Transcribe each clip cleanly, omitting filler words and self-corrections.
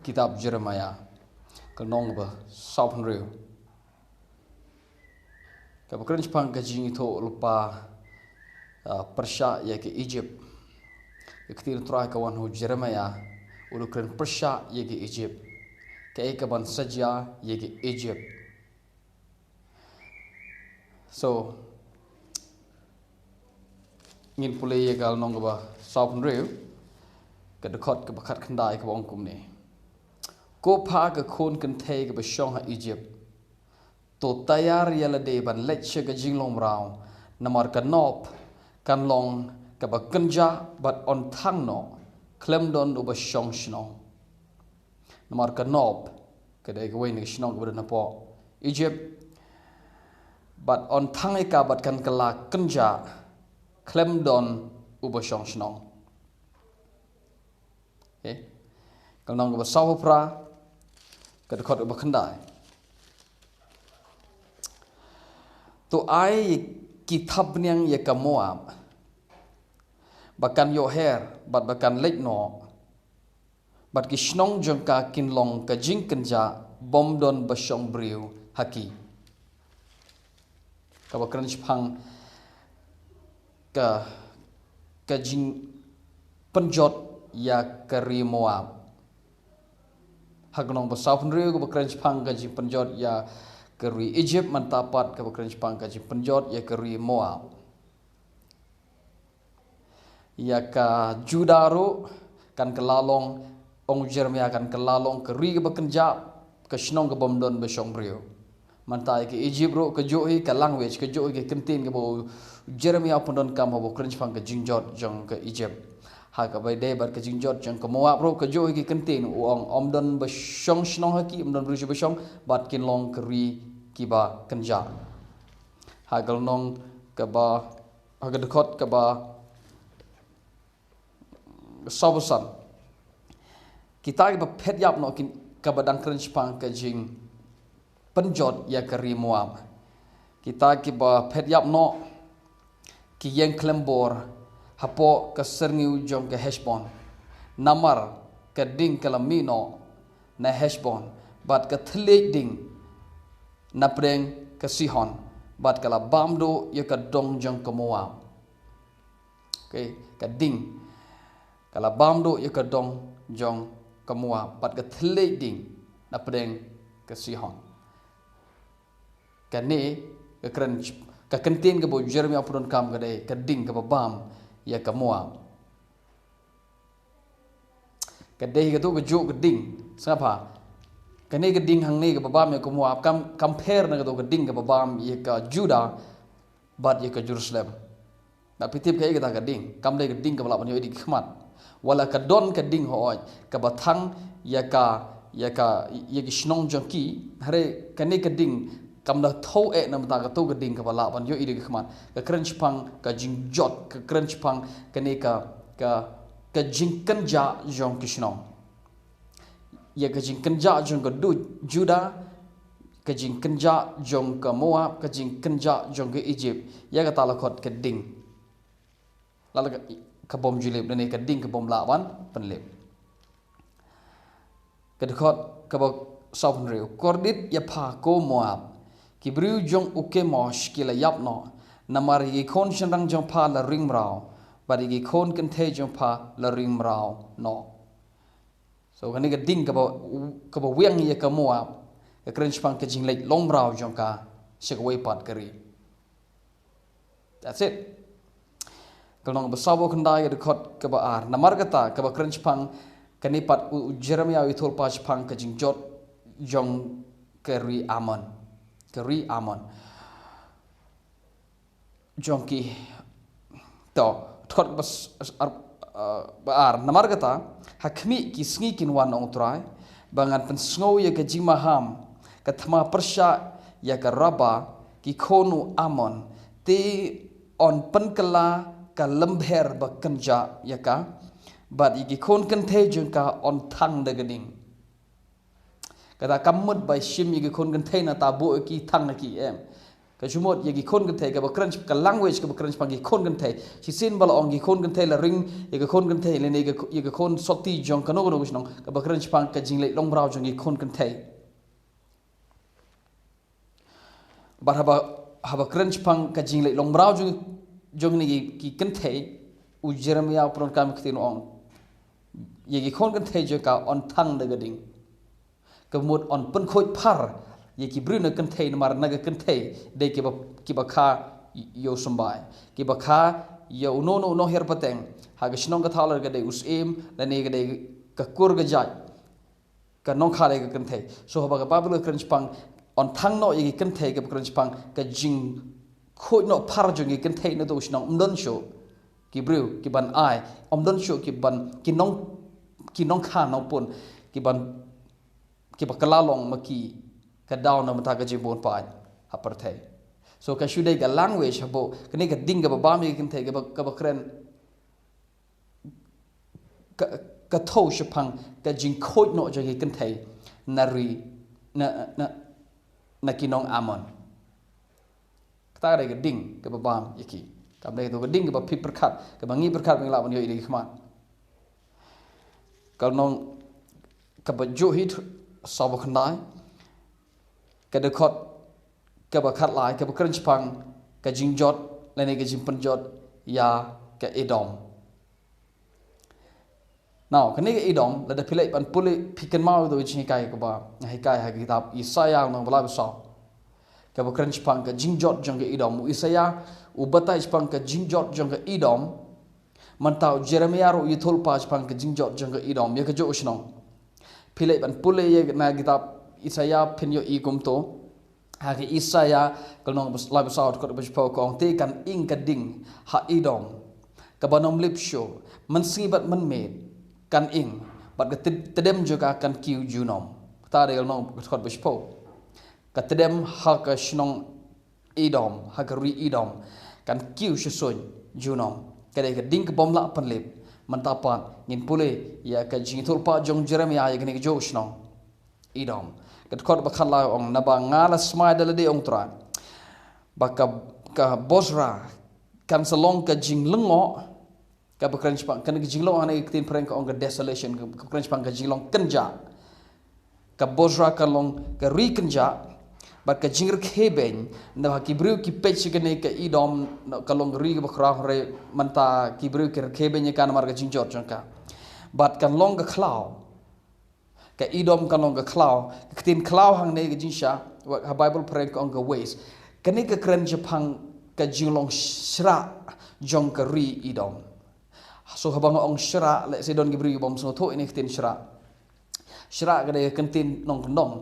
kitab Jeremiah kenong ba saupan reu ka bakran chpang ka jing tho lupa persya ya ke Egypt iktir try ka wan hu Jeremiah ulukran persya ya ke Egypt ka ban sajya ya ke Egypt so ngin pule ya gal nong ba saupan reu ka dekot ka bakat khandai ka bong kum ni ko pha ka khon kan the ka ba shong ha Egypt to tayar yala de ban lecce ka jinglong rao namar ka nop kan long ka ba kanja bat on thang no klem don uba shong shno namar ka nop ka de ka wein shno ka na po Egypt bat on thang ka bat kan kala kanja klem don uba shong shno okay kal nong ka ba saw pra ka de khot uba khandai to ai kitab niang ye ka Moab bakan yo her bat bakan lek no bat ki snong jong ka kin long ka jing kenja bom don basong briu haki ka bakran chpang ka jing penjot ya kari Moab hagnong basapun riu ka bakran chpang ka jing penjot ya keri Egypt mantapat ka bakran chpang ka jing penjot ya keri Moab ya ka Judaro kan kelalong ong Jeremiah kan kelalong keri ka bakenja ka snong ka bomdon besong brio mantai ke Egypt ro ka johi ka language ka johi ka kentin ka bo Jeremiah pondon kam bo bakran chpang ka jingjot jong ka Egypt ha ka bai de bar ka jingjot jong ka Moab ro ka johi ka kentin ong omdon besong snong haki omdon brio besong bat kin long keri kiba kenja hagal nong kaba haga dekot kaba sabusan kita kiba pet yap no kin kaba dang crunch pang ka jing penjot ya kari Moab kita kiba pet yap no ki yang klembor hapo ka serniu jong ka Heshbon namar ka ding kalamino na Heshbon bat ka thlej ding na preng ka Sihon bat kala bamdo ya ka dong jong ka Moab okay ka ding kala bamdo ya ka dong jong ka Moab bat ka thlej ding na preng ka Sihon ka ne ka kran ka kentin ka bo Jeremiah pron kam ka de ka ding ka bam ya ka Moab ka de ka to ka jo ka ding sapa kani ka ding hang ni ka babam ya ka Moab compare na ka to ka ding ka babam ya ka Judah bat ya ka Jerusalem na pitip ka ka ding kam de ka ding ka bala ban yo di khmat wala ka don ka ding ho ka bathang ya ki snong jong ki hare kani ka ding kam da tho e na ta ka to ka ding ka bala ban yo di khmat ka crunch pang ka jing jot ka crunch pang kani ka jing kan ja jong ki snong ya ka jing kenja jong ka Judah ka jing kenja jong ka Moab ka jing kenja jong ka Egypt ya ka talakot ka ding lala ka bom julib ne ka ding ka bom lawan penlip ka dekot ka ba saupun reu kordit ya pha ko Moab ki briu jong uke mosh ki la yap no namar gi khon chandang jong pha la ring rao bari gi khon kan the jong pha la ring rao no so kani ka ding ka ba wiang ya ka Moab ka crunch pang ka jing lek long rao jong ka shakaway pat kari that's it kalong ba sabo khandai ka dekot ka ba ar namar kata ka ba crunch pang kani pat Jeremiah ithol pa pang ka jing jot jong kari Amon jong ki to thot ba ar namar kata hakmi ki sngi kin wan ong trai bangan pen sngo ya ka jimaham ka thma persya ya ka Raba ki khonu Amon te on penkala ka lembher ba kenja ya ka bat ki khon kan the jung ka on thang de gading kata kamut bai shim ki khon kan the na ta bo ki thang ki em ka chumot ye gi khon kan the ka bakran ka language ka bakran pang gi khon kan the chi sin bal ong gi khon kan the la ring ye ga khon kan the le ne ye ga khon sokti jong ka no no gnong ka bakran pang ka jing le long brau jong gi khon kan the bar haba kran pang ka jing le long brau jong ni ki kan the u Jeremia pron kam ktin ong ye gi khon kan the je ka on thang de ga ding ka mut on pen khoi par ye ki bruna kan the mar na ga kan the de ki ba kha yo sambai ki ba kha yo no her pateng ha ga shnong ga thalar ga de us em la ne ga de ka kur ga jai ka nong kha le ga kan the so ba ga babul kran pang on thang no ye kan the ga kran pang ka jing khoi no par jong ye kan the na do shnong don sho ki bru ki ban ai don sho ki ban ki nong kha no pun ki ban ki ba kala long ma ki ka down na mata ka jibon pa hapar thai so ka shude ga language habo kani ka ding ga ba mi kan thai ga ba kren ka tho shapang ka jing khoi no ja kan thai nari na kinong amon ta ga ding ga ba yaki ka ble to ga ding ga pi perkhat ka bangi perkhat ngla ban yo ri khman kal nong ka ba jo hit sabu khandai ka de khot ka ba khat lai ka ba kran pang ka jing jot la ne ga jing pan jot ya ka Edom now ka ne ga Edom la da philai pan puli phikan mau do chi kai ka ba hai kai ha kitab Isaiah no bala ba sa ka ba kran pang ka jing jot jong ga Edom Isaiah u batai pang ka jing jot jong ga Edom man tau Jeremiah ro yithol pa pang ka jing jot jong ga Edom ya ka jo usnong philai pan puli ye na kitab Isaiah penyo igum to hagi Isaiah kalong live sound ko bajpo ko te kan ing kading ha Edom ka banom lip show man sibat man med kan ing bat ka tedem juga kan kiu junom ta de no ko bajpo ka tedem ha ka shnong Edom ha ka ri Edom kan kiu shson junom ka de ka ding bom la pan lip man ta pan ngin pule ya ka jing thul pa jong Jeremiah ya gni jo shnong Edom kat khot ba khala ong na ba ngala smai dala de ong tra ba ka Bosra kan salong ka jing lengo ka ba kran pang kan jing long ane tin prank ong ka desolation ka kran pang ka jing long kenja ka Bosra ka long ka ri kenja ba ka jing kheben na ba ki bru ki pech ka ne ka Edom ka long ri ba khra re manta ki bru ki kheben ka na mar ka jing jot jong ka bat kan long ka khlau ka Edom kan long ka khlau ka tin khlau hang ne ga jinsha ha Bible prank on ka ways kani ka kran japang ka jinglong shra jong ka ri Edom so habang ong shra le se don gibri bom so tho ini tin shra ga de kan tin nong nong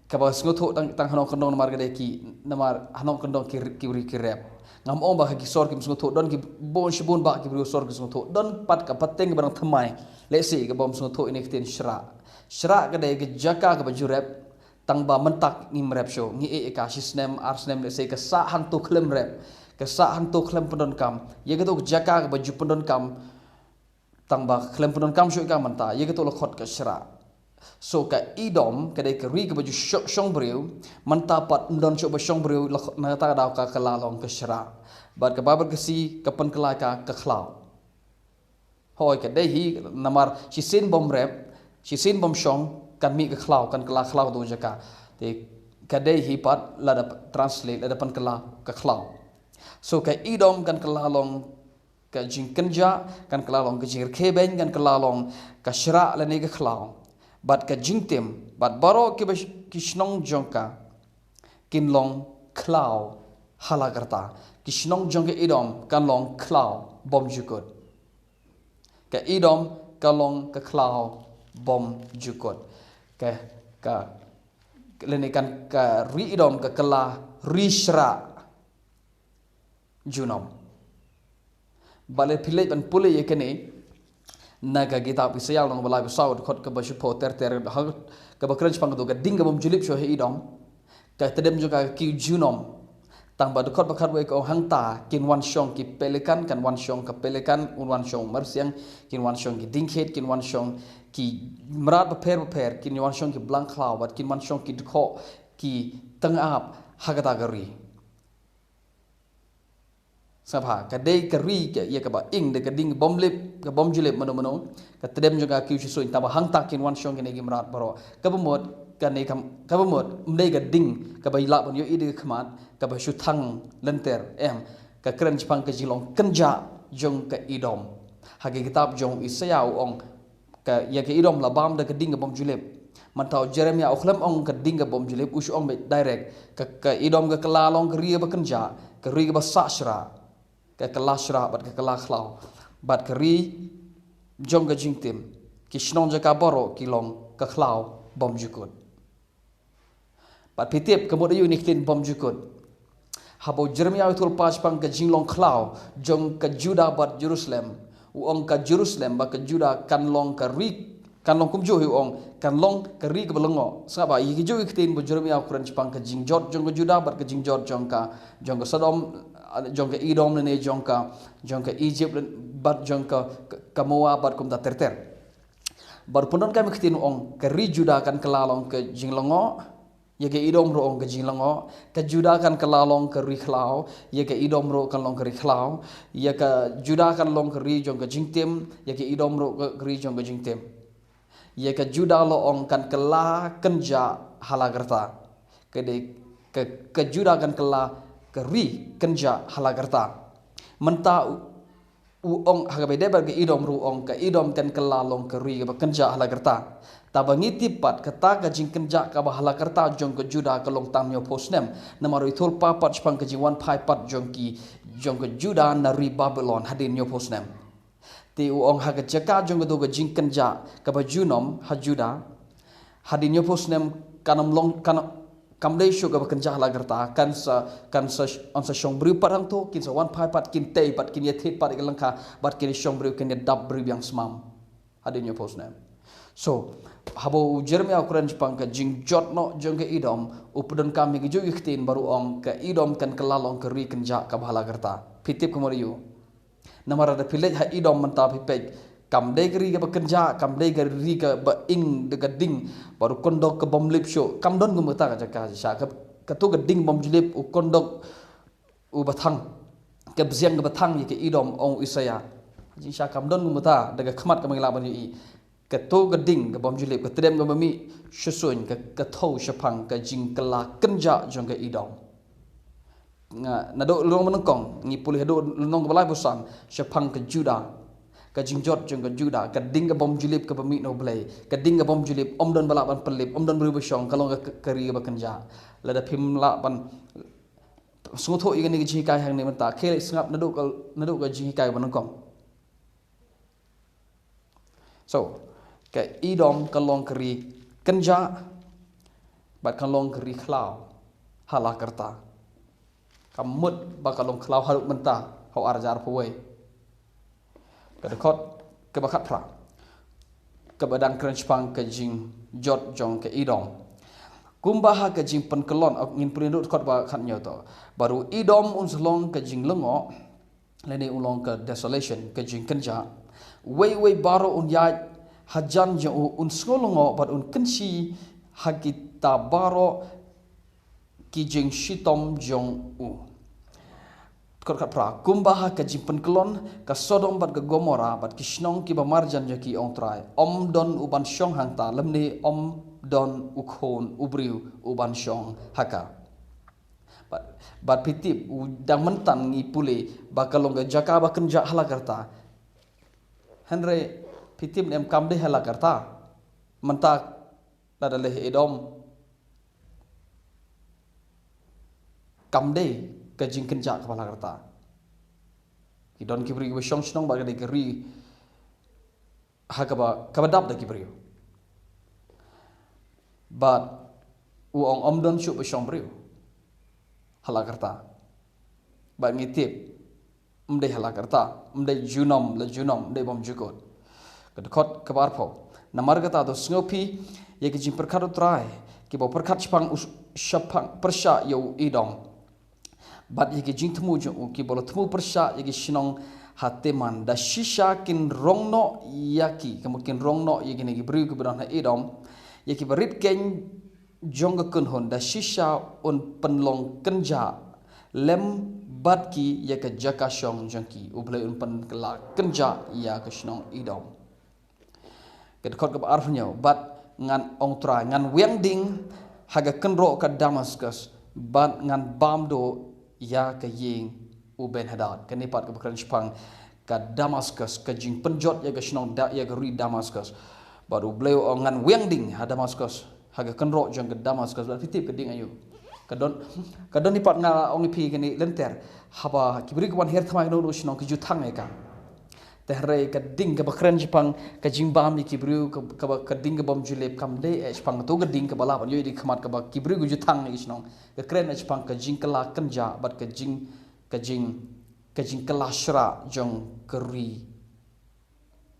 ka ba so tho tang hanong kan nong mar ga de ki namar hanong kan dong ki ri ki rep ngam om ba ki sor ki so tho don ki bon shibun ba ki bri sor ki so tho don pat ka pateng barang thamai le se ga bom so tho ini tin shra ga de ga jaka ga baju rep tang ba mentak ngim rep show ngi ka sisnem arsnem le se ka sa han to klem rep ka sa han to klem pendon kam ye ga to jaka ga baju pendon kam tang ba klem pendon kam show ka manta ye ga to la khot ka shra so ka Edom ka de ka ri ga baju shong breu manta pat ndon show ba shong breu na ta da ka kala long ka shra bar ka babar ka si ka pan kala ka khlau hoi ka de hi namar si sin bom rep si sin bom shong kan mi ka khlau kan kala khlau do jaka te ka de hi pat la da translate la da pan kala ka khlau so ka Edom kan kala long ka jing kenja kan kala long ka jing kheben kan kala long ka shra la ne ka khlau bat ka jing tem bat baro ki shnong jongka kin long khlau hala karta ki shnong jongka Edom kan long khlau bom jukot ka Edom ka long ka khlau bom jukot ka lene kan ka ri Edom ka kala ri shra junom bale philai ban pule ye kene naga kitab Isaiah long balai saud khot ka basu po ter ka bakran pang do ka ding bom julip sho he Edom ka tedem juga ki junom tang ba khot bakhat we ko hangta kin wan shong ki pelikan kan wan shong ka pelikan un wan shong marsiang kin wan shong ki dingkhet kin wan shong ki mrat ba per kin wan shong ki blank cloud kin wan shong ki dkho ki tang ap hagata gari Sabha kadai kari ke ia kaba ing de kading bomlip ke bom julip mano ka tedem juga ki suin taba hang takin wan shong kene gimrat baro kabumot kane kam kabumot mdei ga ding ka bai la bon yo ide khmat ka ba shuthang lenter ka kren chpang ka jilong kenja jong ka idom hage kitab jong isaya ong ka ya ka idom la bam de kading bom julip mantau Jeremia okhlam ong kading bom julip us ong be direct ka idom ga kalalong kriya ba kenja ka ri ba sashra ke kelasra bat ke kelaklau bat keri jong ga jingtim ki shnon jaka boro kilong ke khlau bom jukut bat pitip kemod yu niklin bom jukut habo Jeremia utul pas pang ke jinglong khlau jong ke Juda bat Jerusalem uong ke Jerusalem ba ke Juda kan long ke ri kan long kum jo ong kan long ke ri ke belengo saba yi ki jo iktin bo Jeremia kuran pang ke jingjot jong ke Juda bat ke jingjot jong ke Sodom jongka Edom ne jongka Egypt bat jongka Moab bat kum ta terter bar punon kami khtin ong ke ri Juda kan kelalong ke jinglongo ye ke Edom ro ong ke jinglongo ke Juda kan kelalong ke ri khlau ye ke Edom ro kan long ke ri khlau ye ke Juda kan long ke ri jongka jingtim ye ke Edom ro ke ri jongka jingtim ye ke Juda lo ong kan kela kenja halagarta ke Juda kan kela keri kenja halagarta menta uong hagabede bagi idom ruong ke idom kan kelalong keri ke kenja halagarta tabangi tipat kata gajing kenja ka halagarta jong ke Juda ke long tam yo posnem namaru itul papat spang ke jiwan pai pat jong ke Juda nari Babylon hadin yo posnem ti uong hagajaka jong ke do gajing kenja ka bajunom hajuda hadin yo posnem kanam long kanam kamdei syuga bekerja lagarta kan sa on sa shong bru parang to kin sa wan pai pat kin tei pat kin yethet pat gelangka bat kin shong bru kin dab bru yang smam adin yo posna so habo Jeremia Quran Jepang ka jing jot no jong ke idom updan kami ke jo iktin baru ong ke idom kan kelalong ke ri kenja ka balagarta pitip kemoriu namara da pilej ha idom menta pipej kam dei keri ke bekerja kam dei keri ke ing de gading baru kondok ke bom lip show kam don gumata ka jaka sha ke tu gading bom julip u kondok u bathang ke bziang ke bathang ke idom ong isaya ji sha kam don gumata daga khmat ke mangla ban yi ke tu gading ke bom julip ke tedem ke mami shusun ke thau shapang ke jing kala kenja jong ke idom na do long menengkong ni pulih do long balai busan shapang ke Juda ka jingjot jong ka Juda ka ding ka bom julip ka pamit no blay ka ding ka bom julip om don balak ban pelip om don beri besyong kalong ka keri ka kenja lada phim la ban sungtho igani ka jikai hang ni menta khel sngap nadu ka jikai ban kong so ka idom kalong keri kenja bat kalong keri khlau halakarta kamut bakalong khlau haruk menta hau arjar puai kedekot kebakat pra kebadan kerenspang ke jing jot jong ke idom kumbaha ke jing penkelon ngin perindut kot ba khat nyoto baru idom unslong ke jing lengo leni ulong ke desolation ke jing kenja wei baro un ya hajan jo un skolongo bat un kensi hagita baro ki jing shitom jong u kot pra kumbaha ke jimpen kelon ka Sodom bat ke Gomora bat kishnong ki bamarjan jaki ong trai om don uban shong hangta lemni om don ukhon ubriu uban shong haka bat pitip udang mentan ngi pule bakalong ga jaka ba kenja halagarta henre pitip nem kamde halagarta mentak ladaleh Edom kamde ka jing kenja kepala kerta idon kibri we shong shnong ba de keri hakaba kabadap da kibri but uong omdon shu be shong bri hala kerta ba ngitip mde hala kerta mde junom le junom mde bom jukot kedekot kebarpo namar kata do sngopi ye ki jing perkhat trai ki bo perkhat chpang shapang persha yo idom bat yegi jing temu jong ki bolo temu persya yegi shinong hateman da shisha kin rongno yaki kemudian rongno yegi negi beri ke berana Edom yeki berit ken jong kun hon da shisha un penlong kenja lem bat ki ya ka jaka shong jangki ublay unpan kala kenja ya ka shnong idom ket khot ka arfnyo bat ngan ong tra ngan weng ding haga kenro ka Damascus bat ngan bamdo ya ka ying uben hadat kanipat ka bakran Jepang ka Damascus ka jing penjot ya ka shnong da ya ka ri Damascus baru bleo ngan weng ding ha Damascus haga kenro jang ka Damascus bat fitip ka ding ayu kadon nipat nga ong pi kini lenter haba kibri kwan her thamai no shnong ki juthang eka tehre ka ding ka bakran Jepang ka jingbam ni kibri ka ding ka bom julep kam de Jepang to ka ding ka bala ban yoi di khamat ka ba kibri gu juthang ni shnong ka kren Jepang ka jing kala kanja bat ka jing kala shra jong keri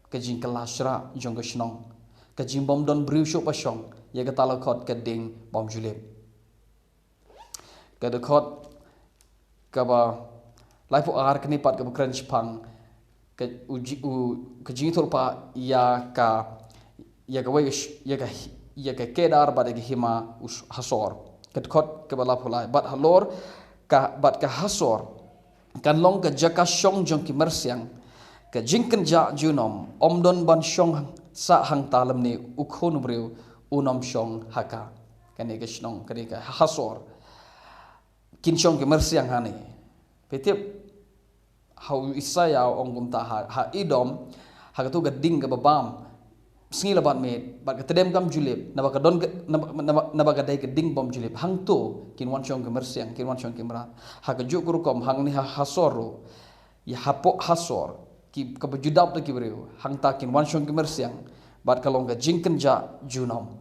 ka jing kala shra jong ka shnong ka jing bom don briu sho pa shong ya ka tala khot ka ding bom julep ka de khot ka ba lai pu ar kni pat ka bakran Jepang ka jing thorpa ya ka wai ya ka kedar ba de hima hasor ka khot ka bala phulai bat halor ka bat ka hasor kan long ka jaka shong jong ki mersiang ka jingken ja junom omdon ban shong sa hang talam ni ukhon breu unom shong haka kane ka shnong kane ka hasor kin shong ki mersiang hani petip hau Isaya ong gumta ha idom ha tu ga ding ga babam sngi labat met bat ka tedem kam julip na ba ka don na ba ka dai ka ding bom julip hang tu kin wan shong ki mersiang kin wan shong ki mrat ha ka ju guru kom hang ni ha hasoro ya hapo hasor ki ka bujudap ta ki breu hang ta kin wan shong ki mersiang bat ka long ga jingken ja junom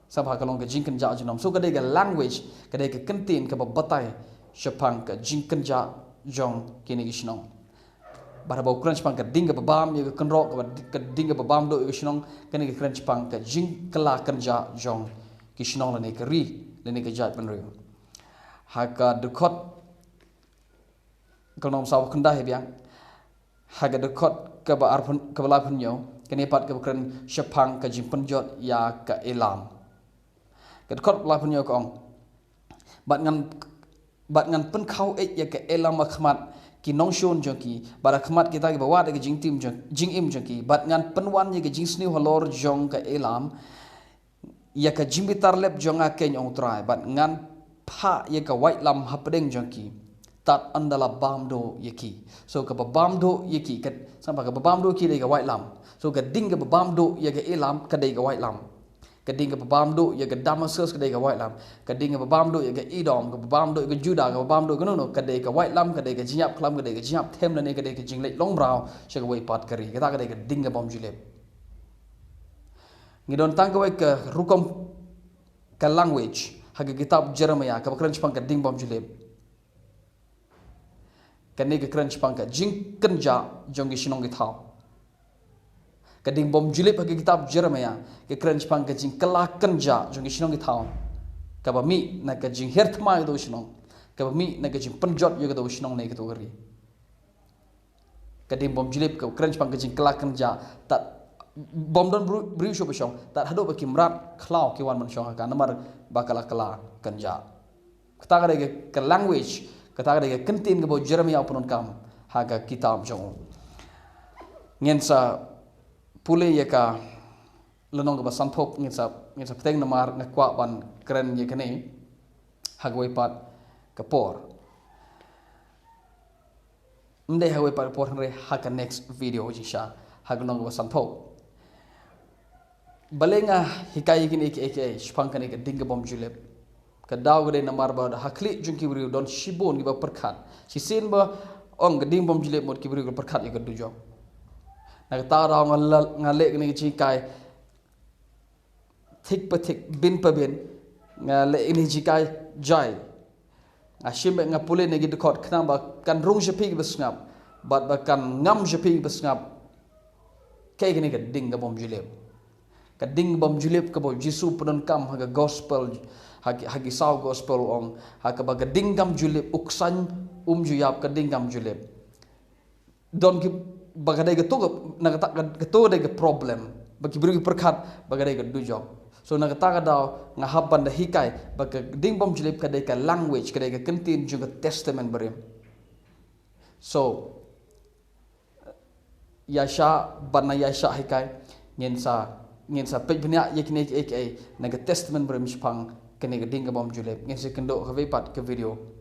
sabha ka long ga jingken ja junom so ka dai ga language ka dai ka kentin ka batai Jepang ka jingken ja jong kini gishnong bara ba Ukraine Jepang ka dinga babam ya ka kenro ka dinga babam do gishnong kini ka Ukraine Jepang ka jing kala kenja jong gishnong lene ka ri lene ka jat penru ha ka dekot kalnom saw kenda he biang ha ga dekot ka ba arpun ka bala punyo kini pat ka Ukraine Jepang ka jing penjot ya ka elam ka dekot bala punyo ka ong bat ngan pen khau ya ka elam khmat ki nong shon jongki bara khmat kita ki bawa de jing tim jing im jongki bat ngan pen wan ye ka jing sni holor jong ka elam ya ka jing bitar lep jonga ken ong trai bat ngan pha ye ka white lam hapdeng jongki tat andala bamdo yeki so ka bamdo yeki ka sampa ka bamdo ki de ka white lam so ka ding ka bamdo ye ka elam ka de ka white lam kading ka babamdo ya ka Damascus kadai ka white lam kading ka babamdo ya ka Edom ka babamdo ka Judah ka babamdo ka no kadai ka white lam kadai ka jinyap klam kadai ka jinyap them la ne kadai ka jinglek long brow sha ka wai pat kari ka kadai ka ding ka bom julep ngidon tang ka wai ka rukom ka language ha ka kitab Jeremiah ka bakran Jepang ka ding bom julep ka ne ka kran Jepang ka jing kenja jong gi shinong gi thau kading bom julip bagi kitab Jeremiah ke keren Jepang ke jing kelak kenja jong isnong githau ka ba mi na ka jing hertma do isnong ka ba mi na ka jing penjot yo do isnong nei to gari kading bom julip ke keren Jepang ke jing kelak kenja tat bom don briu sho besong tat hado ba kimrat khlau ki wan man shong ka namar bakala kala kenja kata ga ke language kata ga kentin ke bo Jeremiah punon kam ha ga kitab jong ngensa pule ya ka lenong ka basan thop ngisa peteng namar ngakwa ban keren ye kene hagway pat kapor mde hagway pat kapor re haka next video jisha hagnong ka basan thop balenga hikai kini ke spang kane ka dinga bom julep ka daw gade namar ba hakli jungki bri don shibon gi ba perkhat sisin ba ong gading bom julep mod ki bri ko perkhat ye ka dujo nak tara ngalek ni jikai thik pa thik bin pa bin ngalek ni jikai jai ashim nga pule ne gid khot khna ba kan rung jepi besngap bat ba kan ngam jepi besngap kay gini ka ding ga bom julep ka ding bom julep ka bo jisu punon kam ha gospel hagi saw gospel ong ha ka ba ga ding gam julep uksan juyap ka ding gam julep don ki bagadai ga to na ga to de ga problem bagi beri perkhat bagadai ga du job So nagata daw nga haban da hikay baka ding bom julip kadai ka language kadai ka kentin juga testament berim. So Yasha bana Yasha hikay ngin sa pejbnya yekne naga testament berim spang kene ka ding bom julip ngin se kendo ka pat ke video